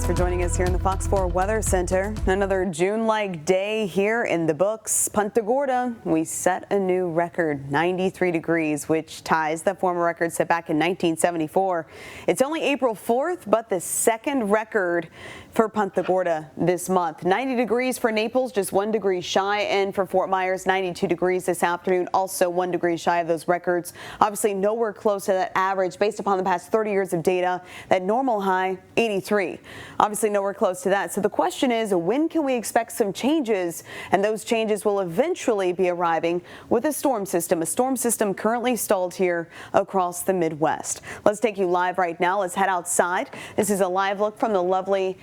Thanks for joining us here in the Fox 4 Weather Center. Another June-like day here in the books. Punta Gorda, we set a new record, 93 degrees, which ties the former record set back in 1974. It's only April 4th, but the second record for Punta Gorda this month. 90 degrees for Naples, just 1 degree shy, and for Fort Myers, 92 degrees this afternoon, also 1 degree shy of those records. Obviously nowhere close to that average based upon the past 30 years of data. That normal high, 83. Obviously nowhere close to that. So the question is, when can we expect some changes? And those changes will eventually be arriving with a storm system currently stalled here across the Midwest. Let's take you live right now. Let's head outside. This is a live look from the lovely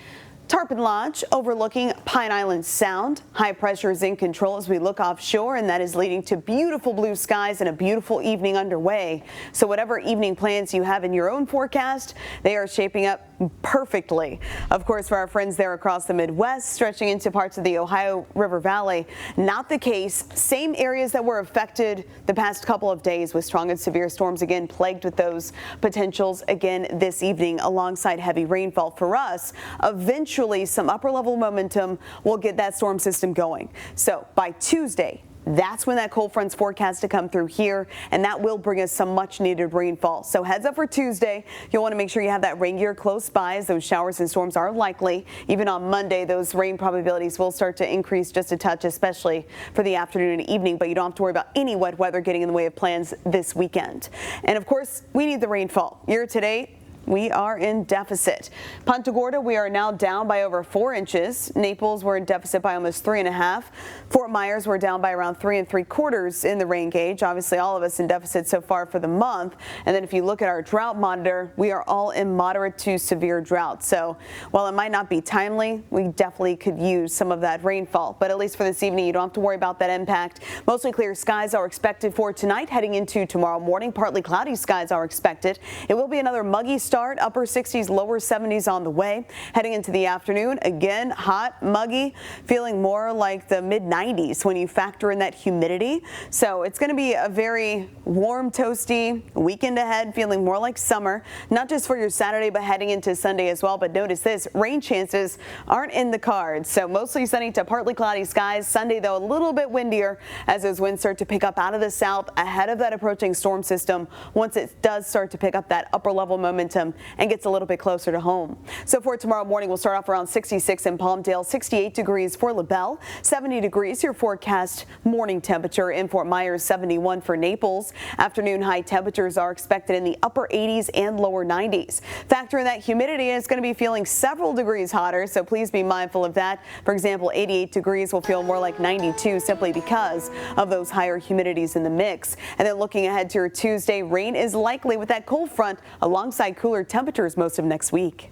Tarpon Lodge overlooking Pine Island Sound. High pressure is in control as we look offshore, and that is leading to beautiful blue skies and a beautiful evening underway. So whatever evening plans you have in your own forecast, they are shaping up perfectly. Of course, for our friends there across the Midwest, stretching into parts of the Ohio River Valley, not the case. Same areas that were affected the past couple of days with strong and severe storms again plagued with those potentials again this evening alongside heavy rainfall. For us, eventually some upper level momentum will get that storm system going. So by Tuesday, that's when that cold front's forecast to come through here, and that will bring us some much needed rainfall. So heads up for Tuesday. You'll want to make sure you have that rain gear close by as those showers and storms are likely. Even on Monday, those rain probabilities will start to increase just a touch, especially for the afternoon and evening, but you don't have to worry about any wet weather getting in the way of plans this weekend. And of course, we need the rainfall. Year to date, we are in deficit. Punta Gorda, we are now down by over 4 inches. Naples, we're in deficit by almost 3.5. Fort Myers, we're down by around 3 3/4 in the rain gauge. Obviously, all of us in deficit so far for the month. And then if you look at our drought monitor, we are all in moderate to severe drought. So while it might not be timely, we definitely could use some of that rainfall. But at least for this evening, you don't have to worry about that impact. Mostly clear skies are expected for tonight. Heading into tomorrow morning, partly cloudy skies are expected. It will be another muggy start. Upper 60s, lower 70s on the way. Heading into the afternoon, again, hot, muggy, feeling more like the mid-90s when you factor in that humidity. So it's going to be a very warm, toasty weekend ahead, feeling more like summer, not just for your Saturday, but heading into Sunday as well. But notice this, rain chances aren't in the cards. So mostly sunny to partly cloudy skies. Sunday, though, a little bit windier as those winds start to pick up out of the south ahead of that approaching storm system once it does start to pick up that upper level momentum and gets a little bit closer to home. So for tomorrow morning, we'll start off around 66 in Palmdale, 68 degrees for LaBelle, 70 degrees your forecast morning temperature in Fort Myers, 71 for Naples. Afternoon high temperatures are expected in the upper 80s and lower 90s. Factor in that humidity, and it's going to be feeling several degrees hotter, so please be mindful of that. For example, 88 degrees will feel more like 92 simply because of those higher humidities in the mix. And then looking ahead to your Tuesday, rain is likely with that cold front alongside cooler temperatures most of next week.